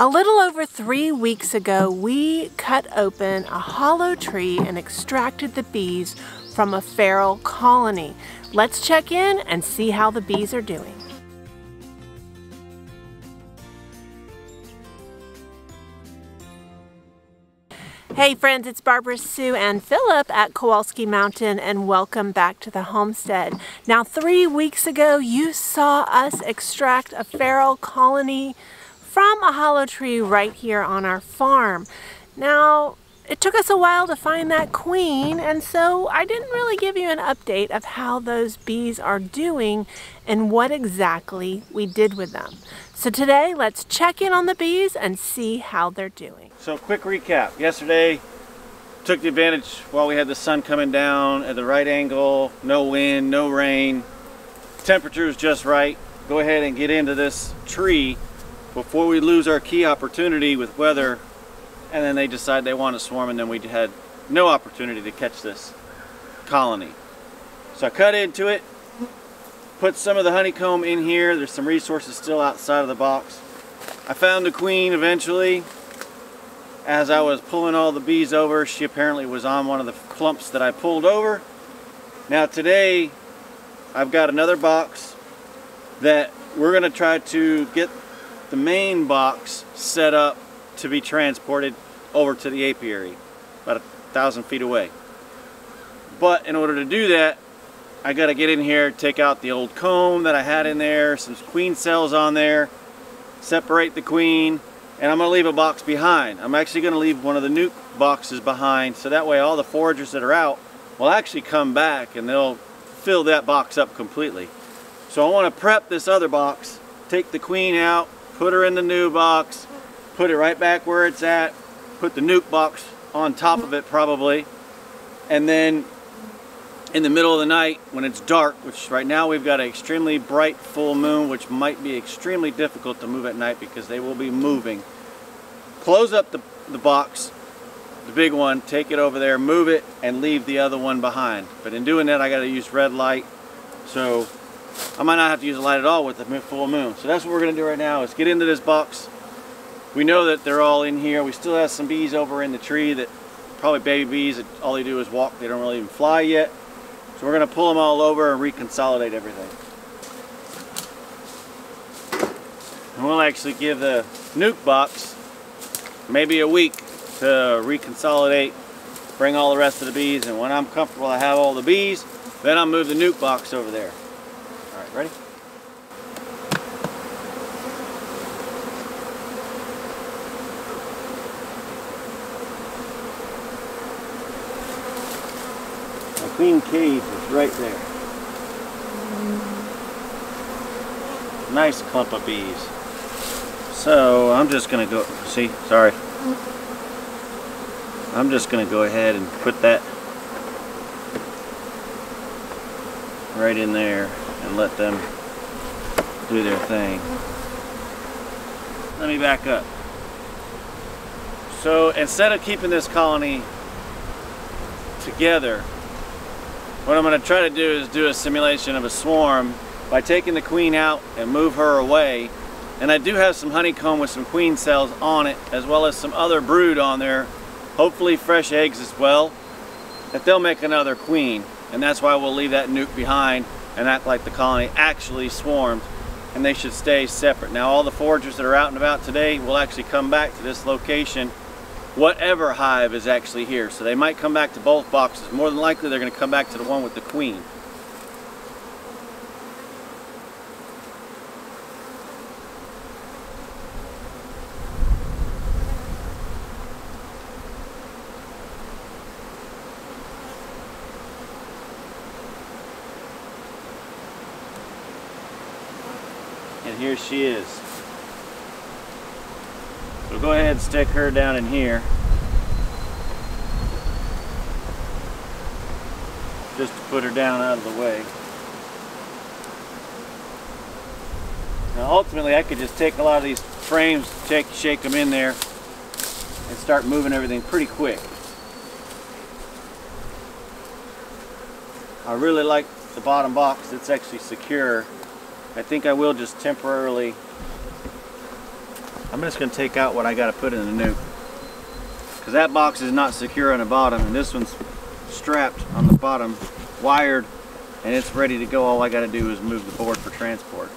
A little over 3 weeks ago, we cut open a hollow tree and extracted the bees from a feral colony. Let's check in and see how the bees are doing. Hey friends, it's Barbara, Sue, and Philip at Kowalski Mountain, and welcome back to the homestead. Now, 3 weeks ago, you saw us extract a feral colony from a hollow tree right here on our farm. Now, it took us a while to find that queen, and so I didn't really give you an update of how those bees are doing and what exactly we did with them. So today, let's check in on the bees and see how they're doing. So quick recap. Yesterday, took the advantage while we had the sun coming down at the right angle, no wind, no rain, temperature is just right. Go ahead and get into this tree before we lose our key opportunity with weather, and then they decide they want to swarm, and then we had no opportunity to catch this colony. So I cut into it, put some of the honeycomb in here. There's some resources still outside of the box. I found the queen eventually. As I was pulling all the bees over, she apparently was on one of the clumps that I pulled over. Now today, I've got another box that we're going to try to get the main box set up to be transported over to the apiary, about 1,000 feet away. But in order to do that, I got to get in here, take out the old comb that I had in there, some queen cells on there, separate the queen, and I'm going to leave a box behind. I'm actually going to leave one of the nuke boxes behind, so that way all the foragers that are out will actually come back and they'll fill that box up completely. So I want to prep this other box, take the queen out, put her in the new box, put it right back where it's at, put the nuke box on top of it probably, and then in the middle of the night when it's dark, which right now we've got an extremely bright full moon, which might be extremely difficult to move at night because they will be moving, close up the box, the big one, take it over there, move it, and leave the other one behind. But in doing that, I got to use red light, so I might not have to use a light at all with the full moon. So that's what we're going to do right now, is get into this box. We know that they're all in here. We still have some bees over in the tree that probably baby bees that all they do is walk. They don't really even fly yet. So we're going to pull them all over and reconsolidate everything. And we'll actually give the nuke box maybe a week to reconsolidate, bring all the rest of the bees, and when I'm comfortable I have all the bees, then I'll move the nuke box over there. Alright, ready? My queen cage is right there. Nice clump of bees. So I'm just going to go, see, sorry. I'm just going to go ahead and put that right in there and let them do their thing. Let me back up. So instead of keeping this colony together, what I'm going to try to do is do a simulation of a swarm by taking the queen out and move her away. And I do have some honeycomb with some queen cells on it, as well as some other brood on there, hopefully fresh eggs as well, that they'll make another queen. And that's why we'll leave that nuke behind and act like the colony actually swarmed, and they should stay separate. Now all the foragers that are out and about today will actually come back to this location, whatever hive is actually here. So they might come back to both boxes. More than likely they're going to come back to the one with the queen. And here she is. So go ahead and stick her down in here. Just to put her down out of the way. Now ultimately I could just take a lot of these frames, shake them in there, and start moving everything pretty quick. I really like the bottom box. It's actually secure. I think I will just temporarily I'm just going to take out what I got to put in the nuke. Because that box is not secure on the bottom, and this one's strapped on the bottom, wired, and it's ready to go. All I got to do is move the board for transport.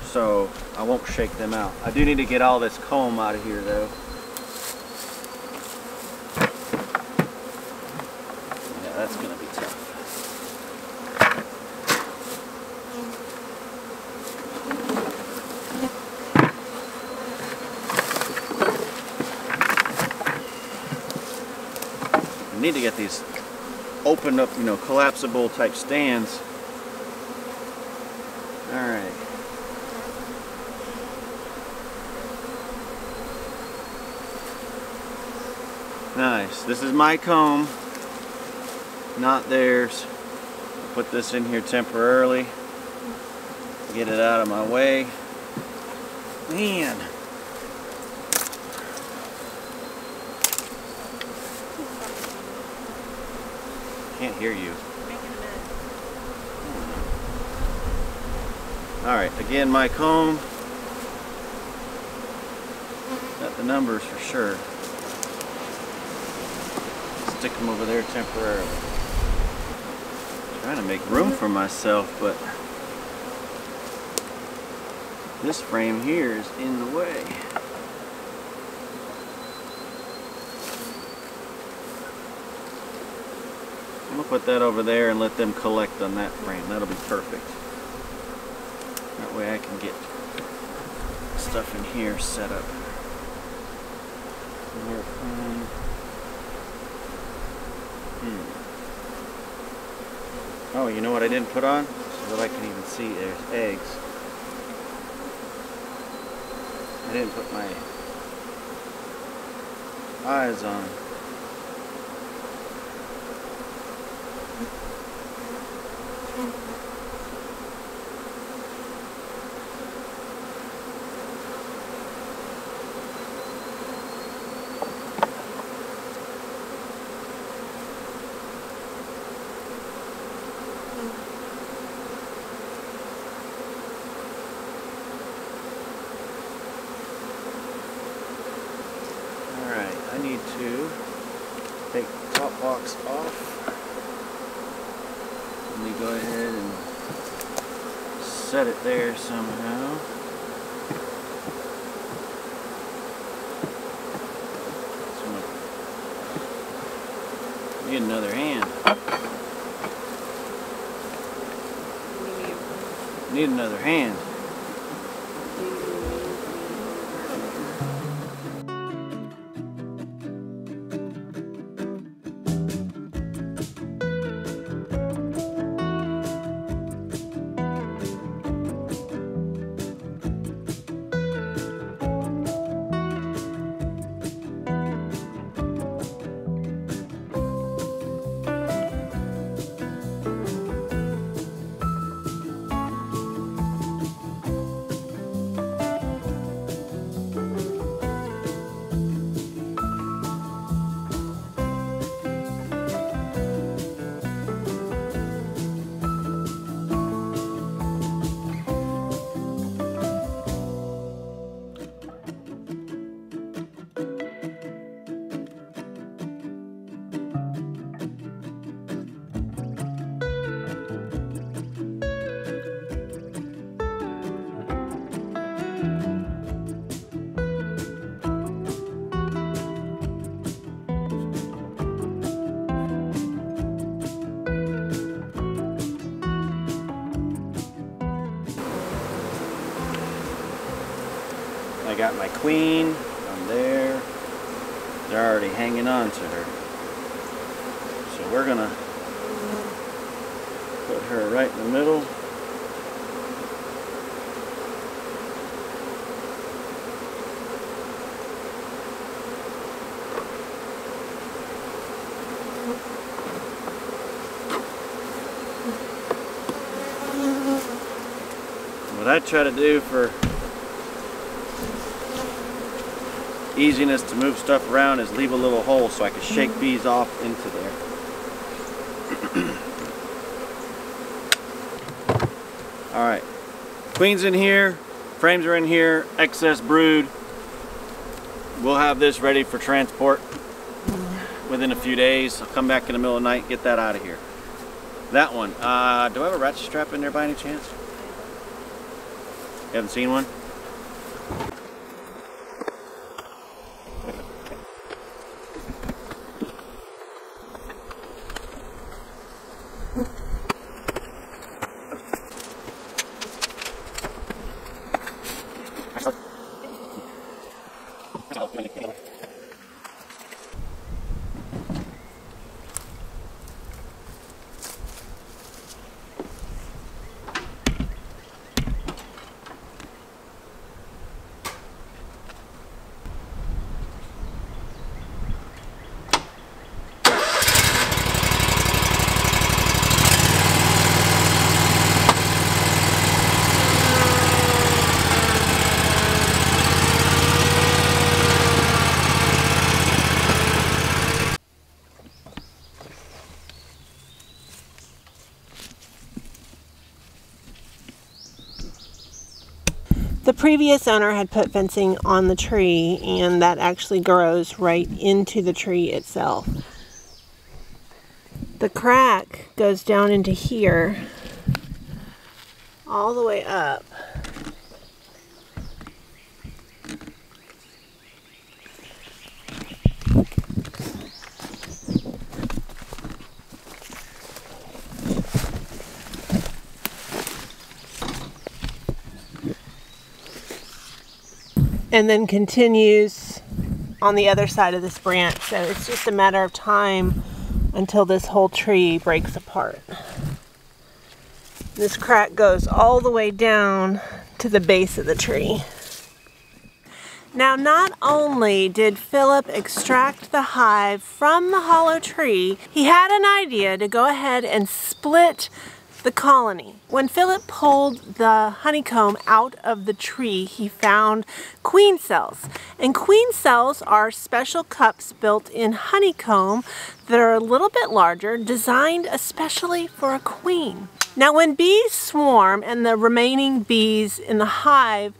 So I won't shake them out. I do need to get all this comb out of here though. Yeah, that's going to be tough. I need to get these opened up, you know, collapsible type stands. All right. Nice. This is my comb, not theirs. I'll put this in here temporarily. Get it out of my way. Man. Can't hear you. Alright, again, my comb. Got the numbers for sure. Stick them over there temporarily. Trying to make room for myself, but this frame here is in the way. I'm gonna put that over there and let them collect on that frame. That'll be perfect. That way I can get stuff in here set up. Oh, you know what I didn't put on? So that I can even see there's eggs. I didn't put my eyes on. I need to take the top box off. Let me go ahead and set it there somehow. Need another hand. Need another hand. I got my queen on there. They're already hanging on to her. So we're gonna put her right in the middle. What I try to do for easiness to move stuff around is leave a little hole so I can shake bees off into there. Alright, queen's in here. Frames are in here, excess brood. We'll have this ready for transport within a few days. I'll come back in the middle of the night, get that out of here. That one, do I have a ratchet strap in there by any chance? You haven't seen one? The previous owner had put fencing on the tree, and that actually grows right into the tree itself. The crack goes down into here, all the way up. And then continues on the other side of this branch. So it's just a matter of time until this whole tree breaks apart. This crack goes all the way down to the base of the tree. Now, not only did Philip extract the hive from the hollow tree, he had an idea to go ahead and split the colony. When Philip pulled the honeycomb out of the tree, he found queen cells. And queen cells are special cups built in honeycomb that are a little bit larger, designed especially for a queen. Now, when bees swarm and the remaining bees in the hive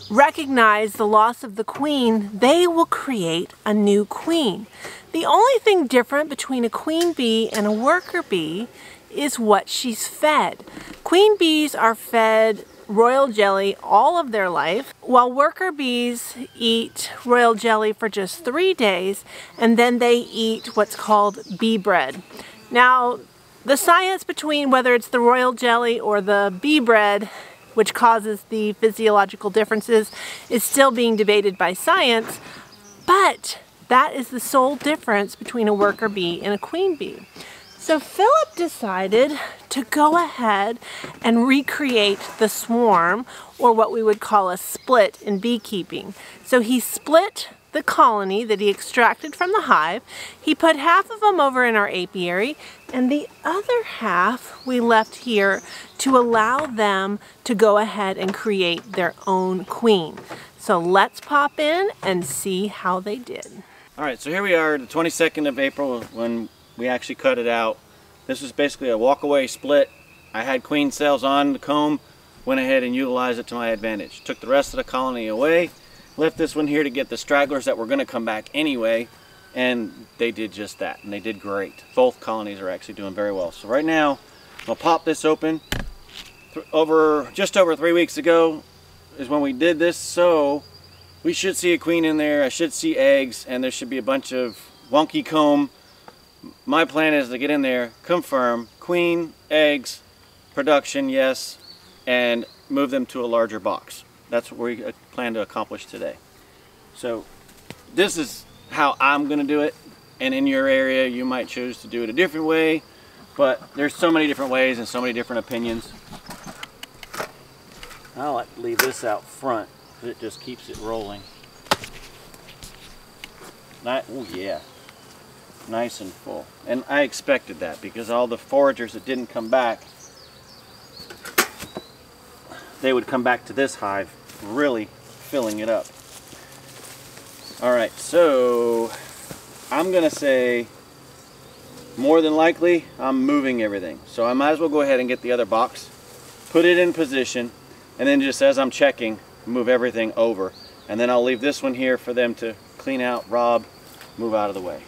recognize the loss of the queen, they will create a new queen. The only thing different between a queen bee and a worker bee is what she's fed. Queen bees are fed royal jelly all of their life, while worker bees eat royal jelly for just 3 days, and then they eat what's called bee bread. Now, the science between whether it's the royal jelly or the bee bread, which causes the physiological differences, is still being debated by science, but that is the sole difference between a worker bee and a queen bee. So Philip decided to go ahead and recreate the swarm, or what we would call a split in beekeeping. So he split the colony that he extracted from the hive. He put half of them over in our apiary, and the other half we left here to allow them to go ahead and create their own queen. So let's pop in and see how they did. All right, so here we are, the 22nd of April, when we actually cut it out. This was basically a walk-away split. I had queen cells on the comb, went ahead and utilized it to my advantage. Took the rest of the colony away, left this one here to get the stragglers that were going to come back anyway, and they did just that, and they did great. Both colonies are actually doing very well. So right now, I'll pop this open. Just over 3 weeks ago is when we did this, so we should see a queen in there. I should see eggs, and there should be a bunch of wonky comb. My plan is to get in there, confirm, queen, eggs, production, yes, and move them to a larger box. That's what we plan to accomplish today. So this is how I'm going to do it, and in your area you might choose to do it a different way, but there's so many different ways and so many different opinions. I'll like to leave this out front because it just keeps it rolling. Oh yeah. Nice and full. And I expected that because all the foragers that didn't come back, they would come back to this hive really filling it up. Alright, so I'm gonna say more than likely I'm moving everything. So I might as well go ahead and get the other box, put it in position, And then just as I'm checking, move everything over. And then I'll leave this one here for them to clean out, rob, move out of the way.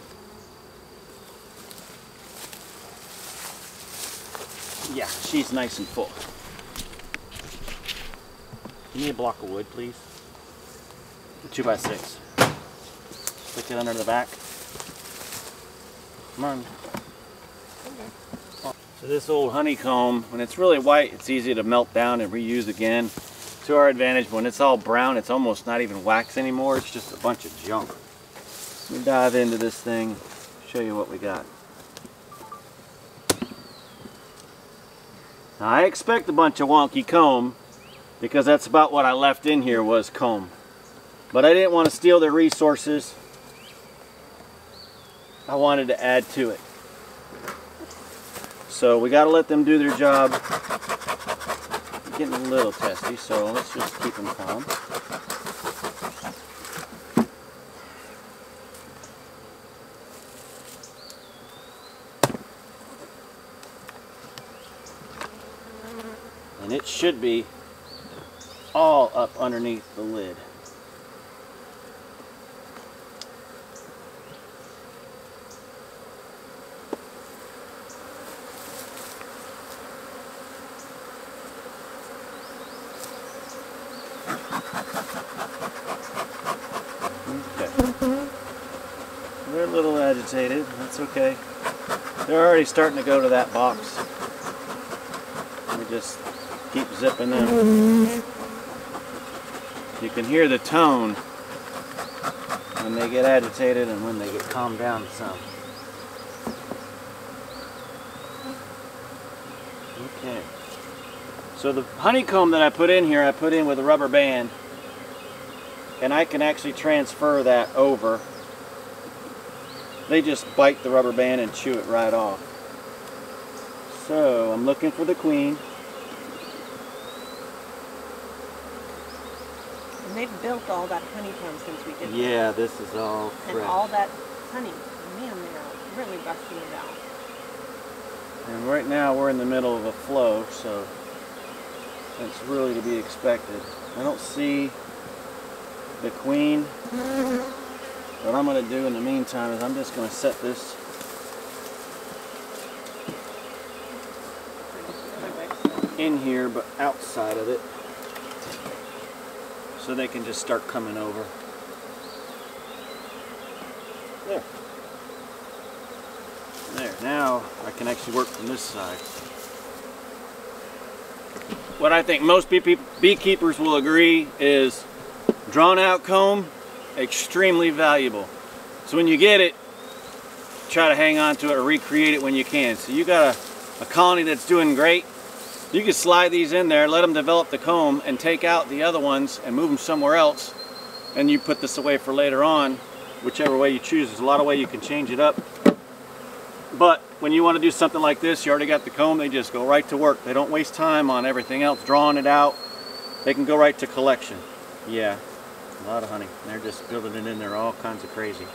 Yeah, she's nice and full. Give me a block of wood, please. A 2x6. Stick it under the back. Come on. So this old honeycomb, when it's really white, it's easy to melt down and reuse again. To our advantage, when it's all brown, it's almost not even wax anymore. It's just a bunch of junk. Let me dive into this thing, show you what we got. Now, I expect a bunch of wonky comb because that's about what I left in here was comb. But I didn't want to steal their resources. I wanted to add to it. So we got to let them do their job. Getting a little testy, so let's just keep them calm. And it should be all up underneath the lid. They're a little agitated, that's okay. They're already starting to go to that box. We just keep zipping them. You can hear the tone when they get agitated and when they get calmed down some. Okay. So the honeycomb that I put in here, I put in with a rubber band. And I can actually transfer that over. They just bite the rubber band and chew it right off. So I'm looking for the queen. And they've built all that honeycomb since we did that. Yeah, this is all fresh. And all that honey. Man, they are really busting it out. And right now we're in the middle of a flow, so it's really to be expected. I don't see the queen. What I'm going to do in the meantime is I'm just going to set this in here, but outside of it, so they can just start coming over. There. There. Now I can actually work from this side. What I think most beekeepers will agree is drawn out comb, extremely valuable. So when you get it, try to hang on to it or recreate it when you can. So you got a colony that's doing great, you can slide these in there, let them develop the comb, and take out the other ones and move them somewhere else. And you put this away for later on, whichever way you choose. There's a lot of ways you can change it up. But when you want to do something like this, you already got the comb, they just go right to work. They don't waste time on everything else, drawing it out. They can go right to collection. Yeah. A lot of honey. They're just building it in there, all kinds of crazy.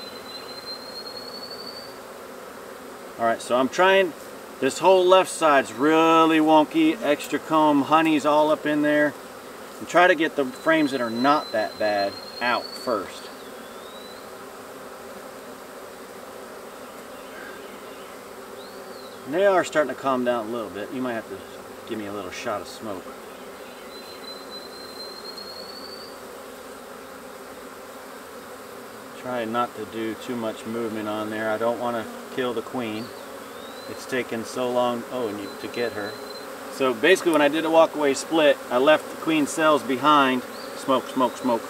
Alright, so I'm trying, this whole left side's really wonky, extra comb, honey's all up in there. And try to get the frames that are not that bad out first. And they are starting to calm down a little bit. You might have to give me a little shot of smoke. Try not to do too much movement on there. I don't want to kill the queen. It's taken so long to get her. So basically when I did a walk-away split, I left the queen cells behind. Smoke, smoke, smoke.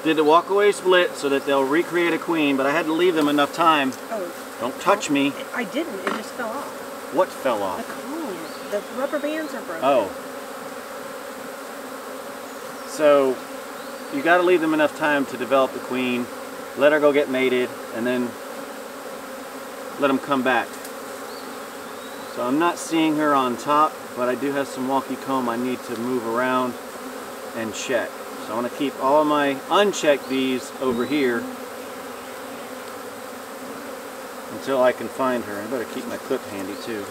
Did the walk-away split so that they'll recreate a queen, but I had to leave them enough time. Oh. Don't touch me. I didn't, it just fell off. What fell off? The comb. The rubber bands are broken. Oh. So you got to leave them enough time to develop the queen, let her go get mated, and then let them come back. So I'm not seeing her on top, but I do have some wonky comb I need to move around and check. So I want to keep all of my unchecked bees over here until I can find her. I better keep my clip handy too.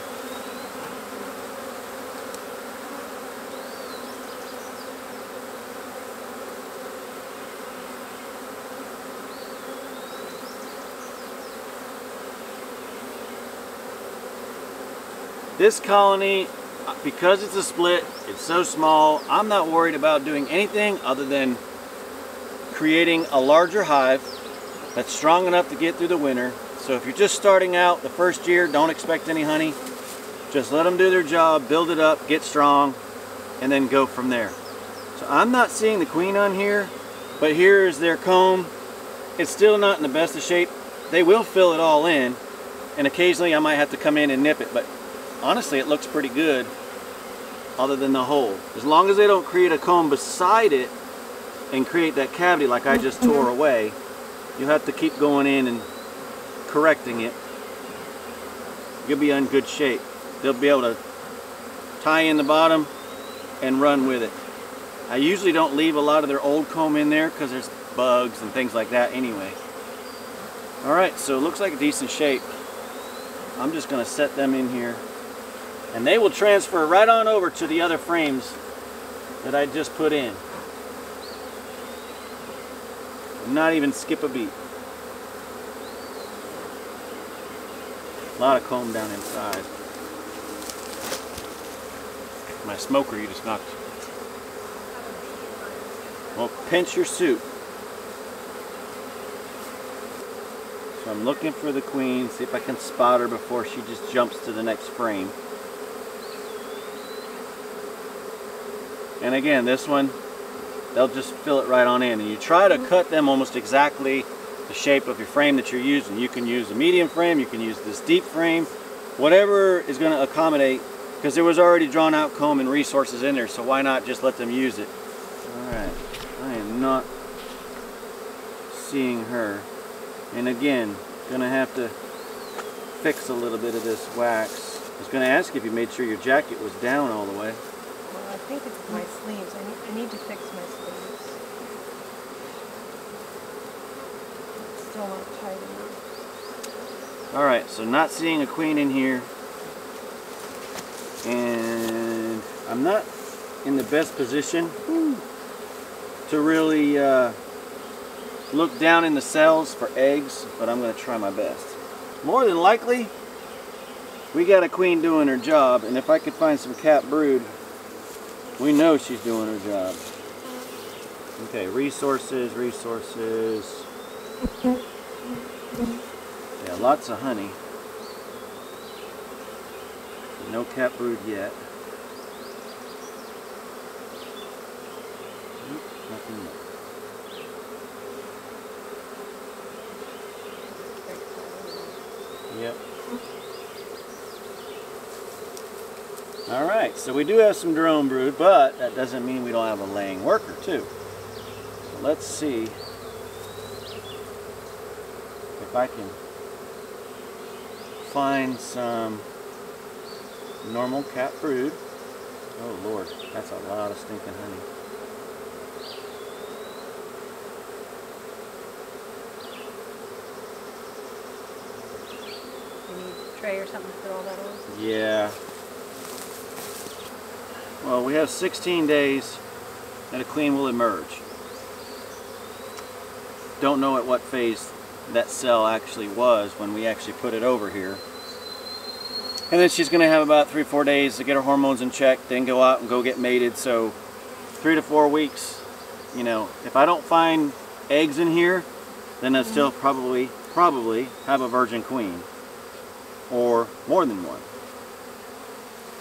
This colony, because it's a split, it's so small, I'm not worried about doing anything other than creating a larger hive that's strong enough to get through the winter. So if you're just starting out the first year, don't expect any honey. Just let them do their job, build it up, get strong, and then go from there. So I'm not seeing the queen on here, but here is their comb. It's still not in the best of shape. They will fill it all in, and occasionally I might have to come in and nip it, but honestly it looks pretty good other than the hole. As long as they don't create a comb beside it and create that cavity like I just tore away, you have to keep going in and correcting it. You'll be in good shape. They'll be able to tie in the bottom and run with it. I usually don't leave a lot of their old comb in there because there's bugs and things like that anyway. Alright, so it looks like a decent shape. I'm just going to set them in here, and they will transfer right on over to the other frames that I just put in. Not even skip a beat. A lot of comb down inside. My smoker you just knocked. Well, pinch your suit. So I'm looking for the queen, see if I can spot her before she just jumps to the next frame. And again, this one, they'll just fill it right on in. And you try to cut them almost exactly the shape of your frame that you're using. You can use a medium frame, you can use this deep frame, whatever is going to accommodate, because there was already drawn out comb and resources in there, so why not just let them use it. Alright, I am not seeing her. And again, gonna have to fix a little bit of this wax. I was gonna ask if you made sure your jacket was down all the way. Well, I think it's my sleeves. I need to fix my sleeves. It's still not tight enough. Alright, so not seeing a queen in here. And I'm not in the best position to really look down in the cells for eggs, but I'm going to try my best. More than likely, we got a queen doing her job, and if I could find some capped brood, we know she's doing her job. Okay, resources. Yeah, lots of honey. No capped brood yet. Nothing yet. Yep. Alright, so we do have some drone brood, but that doesn't mean we don't have a laying worker too. So let's see if I can find some normal capped brood. Oh Lord, that's a lot of stinking honey. Tray or something to put all that on? Yeah. Well, we have 16 days that a queen will emerge. Don't know at what phase that cell actually was when we actually put it over here. And then she's going to have about 3-4 days to get her hormones in check, then go out and go get mated. So 3 to 4 weeks, you know, if I don't find eggs in here, then I'll still probably have a virgin queen. Or more than one.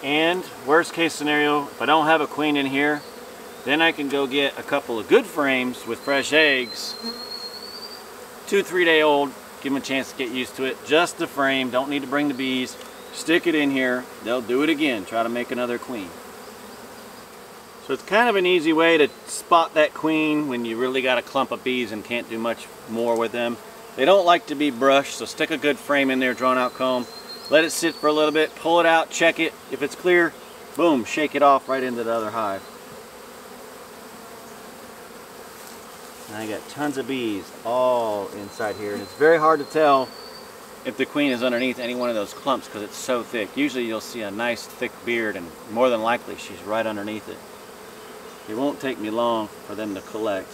And worst case scenario, if I don't have a queen in here, then I can go get a couple of good frames with fresh eggs, 2-3 day old, give them a chance to get used to it. Just the frame, don't need to bring the bees, stick it in here, they'll do it again, try to make another queen. So it's kind of an easy way to spot that queen when you really got a clump of bees and can't do much more with them. They don't like to be brushed, so stick a good frame in there, drawn out comb. Let it sit for a little bit, pull it out, check it. If it's clear, boom, shake it off right into the other hive. And I got tons of bees all inside here. And it's very hard to tell if the queen is underneath any one of those clumps because it's so thick. Usually you'll see a nice thick beard, and more than likely she's right underneath it. It won't take me long for them to collect.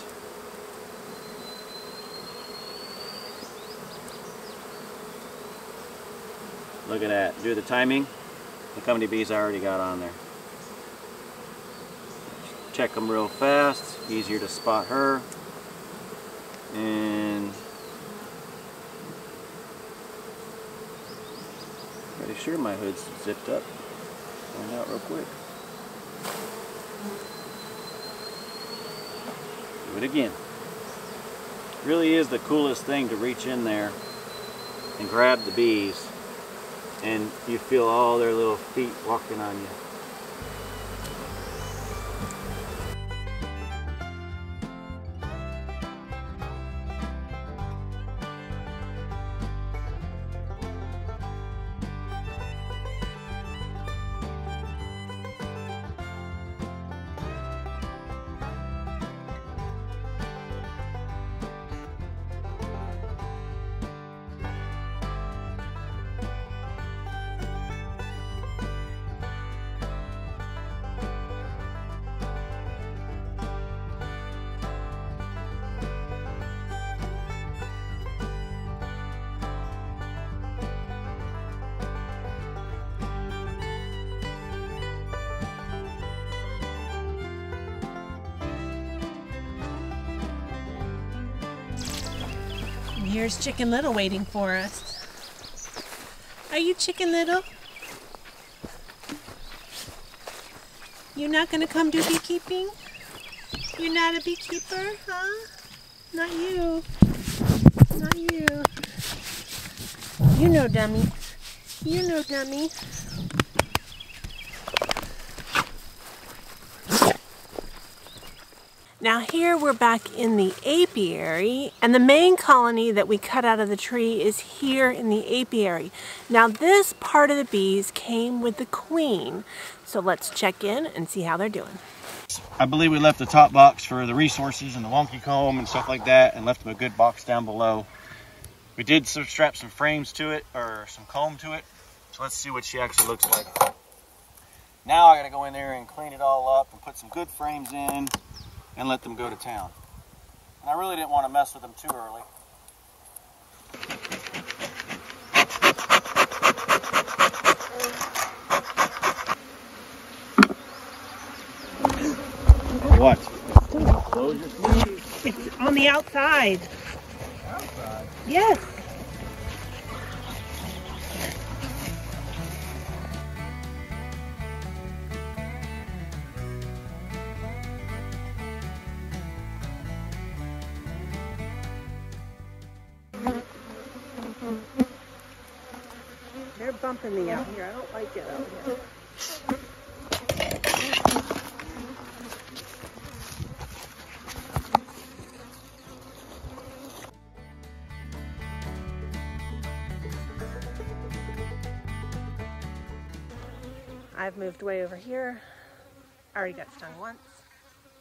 Look at that. Do the timing. Look how many bees I already got on there. Check them real fast, easier to spot her. And pretty sure my hood's zipped up. Find out real quick. Do it again. Really is the coolest thing to reach in there and grab the bees, and you feel all their little feet walking on you. Here's Chicken Little waiting for us. Are you Chicken Little? You're not gonna come do beekeeping? You're not a beekeeper, huh? Not you. Not you. You know, dummy. You know, dummy. Now here we're back in the apiary, and the main colony that we cut out of the tree is here in the apiary. Now this part of the bees came with the queen, so let's check in and see how they're doing. I believe we left the top box for the resources and the wonky comb and stuff like that, and left them a good box down below. We did strap some frames to it, or some comb to it, so let's see what she actually looks like. Now I gotta go in there and clean it all up and put some good frames in and let them go to town. And I really didn't want to mess with them too early. What? Close your sleeve. It's on the outside. Outside? Yes. They're bumping me out here. I don't like it out here. I've moved way over here. I already got stung once.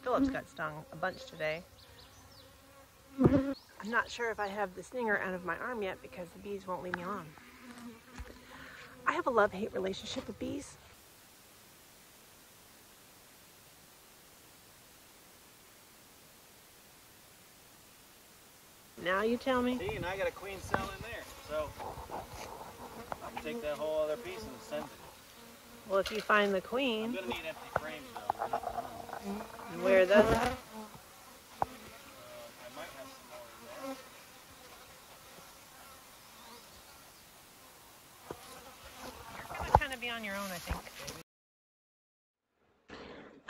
Philip's got stung a bunch today. I'm not sure if I have the stinger out of my arm yet because the bees won't leave me alone. I have a love-hate relationship with bees. Now you tell me. See, and I got a queen cell in there, so I can take that whole other piece and send it. Well, if you find the I'm queen, gonna need empty frames though. where those at? I might have some more in there. You're gonna kind of be on your own, I think.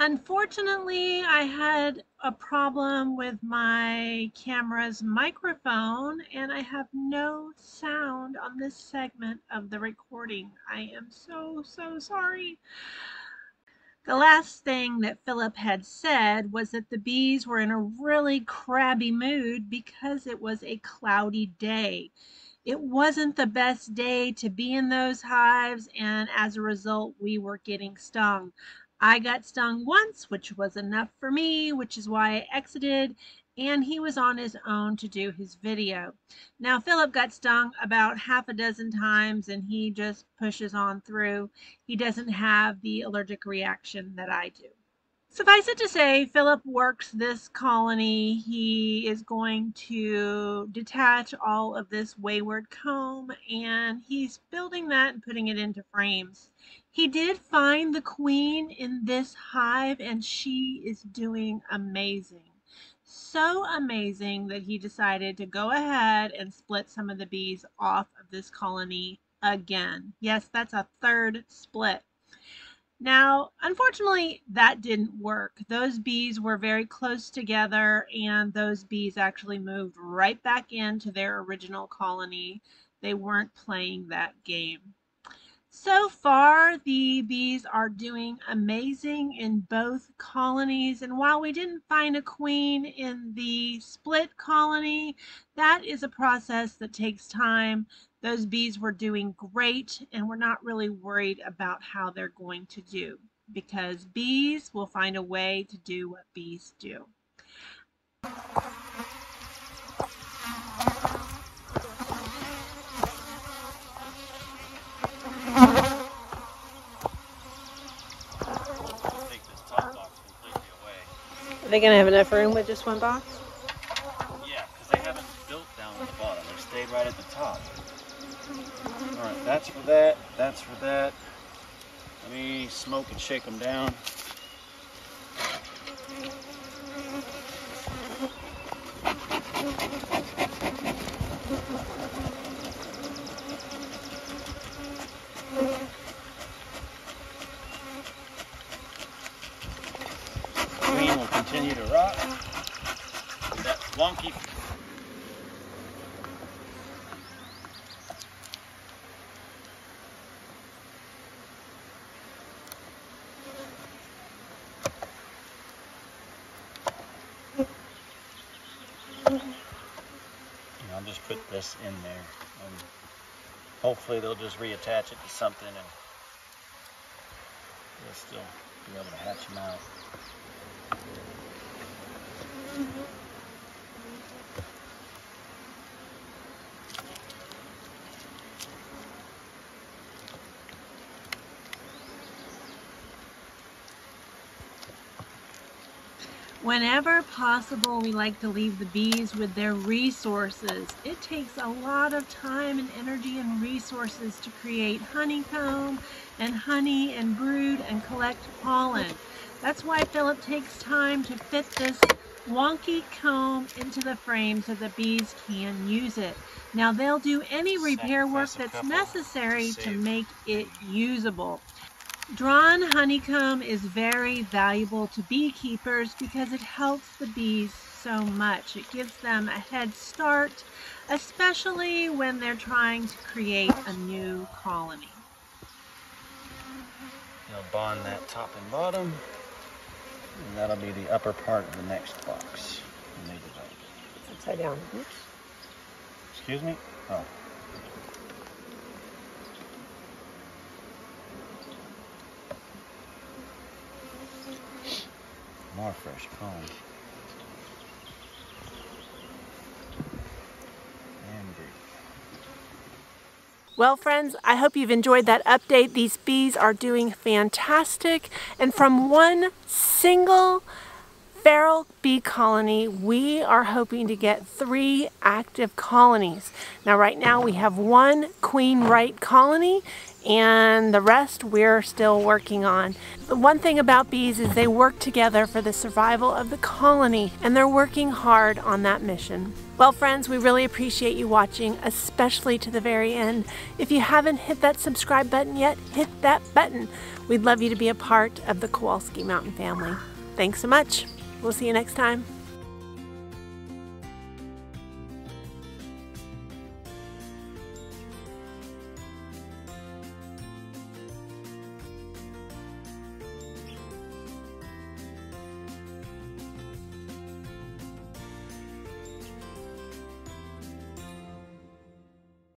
Unfortunately, I had a problem with my camera's microphone and I have no sound on this segment of the recording. I am so sorry. The last thing that Philip had said was that the bees were in a really crabby mood because it was a cloudy day. It wasn't the best day to be in those hives, and as a result, we were getting stung. I got stung once, which was enough for me, which is why I exited, and he was on his own to do his video. Now, Philip got stung about half a dozen times, and he just pushes on through. He doesn't have the allergic reaction that I do. Suffice it to say, Philip works this colony. He is going to detach all of this wayward comb, and he's building that and putting it into frames. He did find the queen in this hive, and she is doing amazing. So amazing that he decided to go ahead and split some of the bees off of this colony again. Yes, that's a third split. Now, unfortunately, that didn't work. Those bees were very close together, and those bees actually moved right back into their original colony. They weren't playing that game. So far, the bees are doing amazing in both colonies, and while we didn't find a queen in the split colony, that is a process that takes time. Those bees were doing great, and we're not really worried about how they're going to do, because bees will find a way to do what bees do. Are they going to have enough room with just one box? Yeah, because they haven't built down at the bottom. They stayed right at the top. Alright, that's for that. That's for that. Let me smoke and shake them down. Queen will continue to rock. That wonky. And I'll just put this in there, and hopefully they'll just reattach it to something, and we'll still be able to hatch them out. Whenever possible, we like to leave the bees with their resources. It takes a lot of time and energy and resources to create honeycomb and honey and brood and collect pollen. That's why Philip takes time to fit this wonky comb into the frame so the bees can use it. Now they'll do any repair work that's necessary to make it usable. Drawn honeycomb is very valuable to beekeepers because it helps the bees so much. It gives them a head start, especially when they're trying to create a new colony. You'll bond that top and bottom, and that'll be the upper part of the next box. Upside down. Oops. Excuse me? Oh. More fresh pollen. And breathe. Well, friends, I hope you've enjoyed that update. These bees are doing fantastic. And from one single feral bee colony, we are hoping to get 3 active colonies. Now, right now we have 1 queen right colony, and the rest we're still working on. The one thing about bees is they work together for the survival of the colony, and they're working hard on that mission. Well, friends, we really appreciate you watching, especially to the very end. If you haven't hit that subscribe button yet, hit that button. We'd love you to be a part of the Kowalski Mountain family. Thanks so much. We'll see you next time.